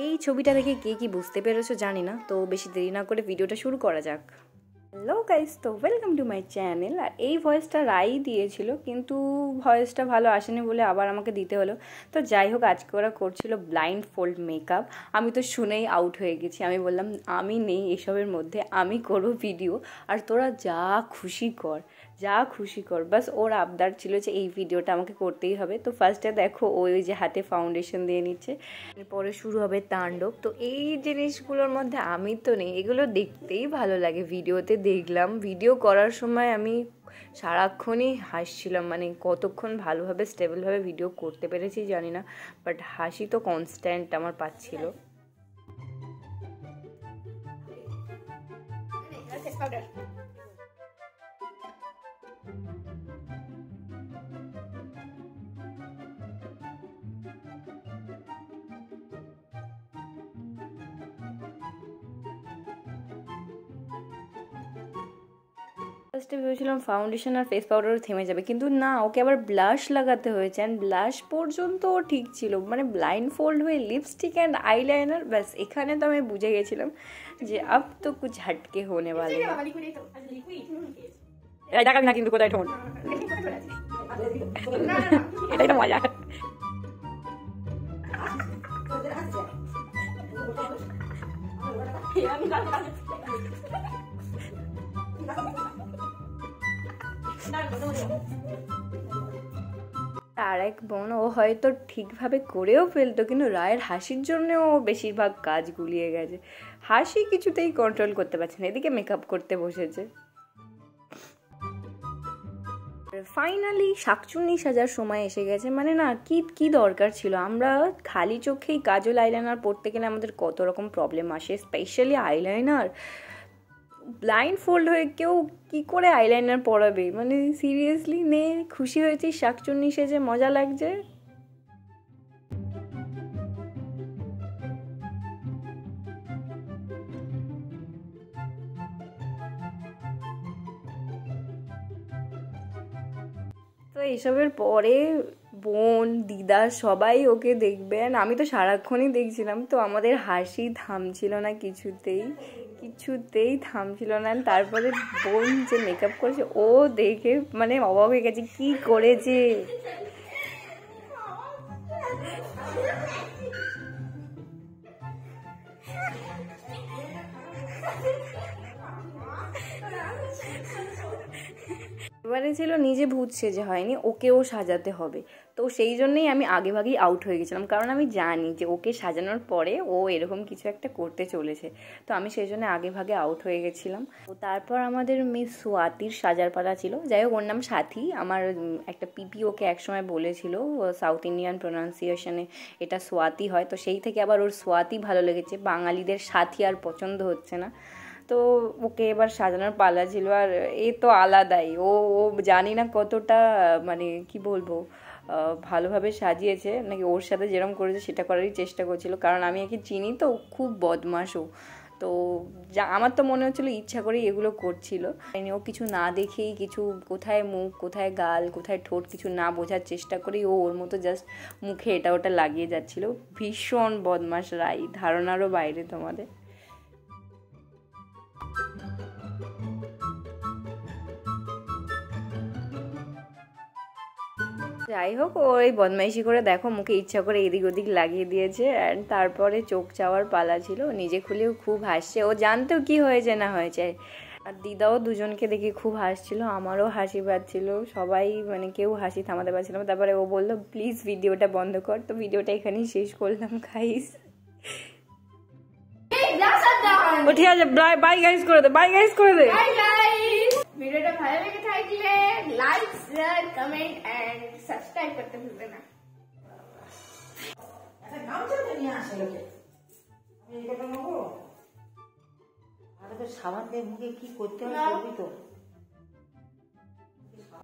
এই ছবিটা দেখে কে কি বুঝতে পেরেছো জানি না, তো বেশি দেরি না করে ভিডিওটা শুরু করা যাক। হ্যালো গাইস, তো ওয়েলকাম টু মাই চ্যানেল। আর এই ভয়েসটা রাই দিয়েছিল, কিন্তু ভয়েসটা ভালো আসেনি বলে আবার আমাকে দিতে হলো। তো যাই হোক, আজকে ওরা করছিল ব্লাইন্ড ফোল্ড মেকআপ। আমি তো শুনেই আউট হয়ে গেছি। আমি বললাম আমি নেই এসবের মধ্যে, আমি করবো ভিডিও, আর তোরা যা খুশি কর, যা খুশি কর। বাস ওর আবদার ছিল যে এই ভিডিওটা আমাকে করতেই হবে। তো ফার্স্টে দেখো ওই যে হাতে ফাউন্ডেশন দিয়ে নিচ্ছে, এরপরে শুরু হবে তাণ্ডব। তো এই জিনিসগুলোর মধ্যে আমি তো নেই, এগুলো দেখতেই ভালো লাগে। ভিডিওতে দেখলাম, ভিডিও করার সময় আমি সারাক্ষণই হাসছিলাম, মানে কতক্ষণ ভালোভাবে স্টেবলভাবে ভিডিও করতে পেরেছি জানি না, বাট হাসি তো কনস্ট্যান্ট আমার পাচ্ছিল। ফার্স্টে ভেবেছিলাম ফাউন্ডেশন আর ফেস পাউডারও থেমে যাবে, কিন্তু না, ওকে আবার ব্লাশ লাগাতে হয়েছে। অ্যান্ড ব্লাশ পর্যন্ত ও ঠিক ছিল, মানে ব্লাইন্ড ফোল্ড হয়ে লিপস্টিক অ্যান্ড আইলাইনার, ব্যাস এখানে তো আমি বুঝে গেছিলাম যে আব তো কুছ হটকে হোনে वाले हैं। দেখাবি না কিন্তু কোথায় ঠোঁট, এটাই তো মজা। আর এক বোন, ও হয়তো ঠিকভাবে করেও ফেলতো, কিন্তু রায়ের হাসির জন্য ও বেশিরভাগ কাজ গুলিয়ে গেছে। হাসি কিছুতেই কন্ট্রোল করতে পারছে না, এদিকে মেকআপ করতে বসেছে। ফাইনালি শাকচুন্নি সাজার সময় এসে গেছে। মানে না, কি কি দরকার ছিল? আমরা খালি চোখেই কাজল আইলাইনার পরতে গেলে আমাদের কত রকম প্রবলেম আসে, স্পেশালি আইলাইনার। ব্লাইন্ড ফোল্ড হয়ে কেউ কি করে আইলাইনার পরাবে? মানে সিরিয়াসলি নে, খুশি হয়েছি শাকচুন্নি সেজে, মজা লাগছে। তো এইসবের পরে বোন, দিদা সবাই ওকে দেখবেন, আমি তো সারাক্ষণই দেখছিলাম। তো আমাদের হাসি থামছিল না, কিছুতেই কিছুতেই থামছিল না। তারপরে বোন যে মেকআপ করেছে, ও দেখে মানে অবাক হয়ে গেছে, কি করেছে। এবারে ছিল নিজে ভূত সেজে হয়নি, ওকেও সাজাতে হবে। তো সেই জন্যই আমি আগেভাগেই আউট হয়ে গেছিলাম, কারণ আমি জানি যে ওকে সাজানোর পরে ও এরকম কিছু একটা করতে চলেছে। তো আমি সেই জন্য আগেভাগে আউট হয়ে গেছিলাম। তো তারপর আমাদের মিস সোয়াতির সাজার পালা ছিল। যাই হোক, ওর নাম সাথী। আমার একটা পিপি ওকে একসময় বলেছিল সাউথ ইন্ডিয়ান প্রোনাউন্সিয়েশনে এটা সোয়াতি হয়, তো সেই থেকে আবার ওর সোয়াতি ভালো লেগেছে। বাঙালিদের সাথী আর পছন্দ হচ্ছে না। তো ওকে এবার সাজানোর পালা ছিল। আর এ তো আলাদাই, ও ও জানি না কতটা, মানে কি বলবো, ভালোভাবে সাজিয়েছে নাকি ওর সাথে যেরকম করেছে সেটা করারই চেষ্টা করছিল, কারণ আমি একে চিনি তো, খুব বদমাশও। তো যা আমার তো মনে হচ্ছিলো ইচ্ছা করেই এগুলো করছিল। ও কিছু না দেখেই, কিছু কোথায় মুখ, কোথায় গাল, কোথায় ঠোঁট, কিছু না বোঝার চেষ্টা করেই ও ওর মতো জাস্ট মুখে এটা ওটা লাগিয়ে যাচ্ছিল। ভীষণ বদমাশ রাই, ধারণারও বাইরে তোমাদের। যাই হোক, ওই বদমাইশি করে দেখো মুখে ইচ্ছা করে এদিক ওদিক লাগিয়ে দিয়েছে। অ্যান্ড তারপরে চোখ চাওয়ার পালা ছিল, নিজে খুলেও খুব হাসছে। ও জানতো কি হয়েছে না হয়েছে। আর দিদাও দুজনকে দেখে খুব হাসছিল, আমারও হাসি পাচ্ছিল, সবাই মানে কেউ হাসি থামাতে পারছিলাম। তারপরে ও বললো প্লিজ ভিডিওটা বন্ধ কর। তো ভিডিওটা এখানেই শেষ করলাম গাইস। ও ঠিক আছে, বাই গাইস করে দে, বাই গাইস করে দে। ভিডিওটা ভালো লেগে থাকলে like, share, comment and subscribe করতে ভুলবেন না। আচ্ছা, গামছা তো নিয়ে আসে লোকে। আমি এটা নেবো। আরে তো সাবান দিয়ে মুখে কি করতে হবে করবি তো।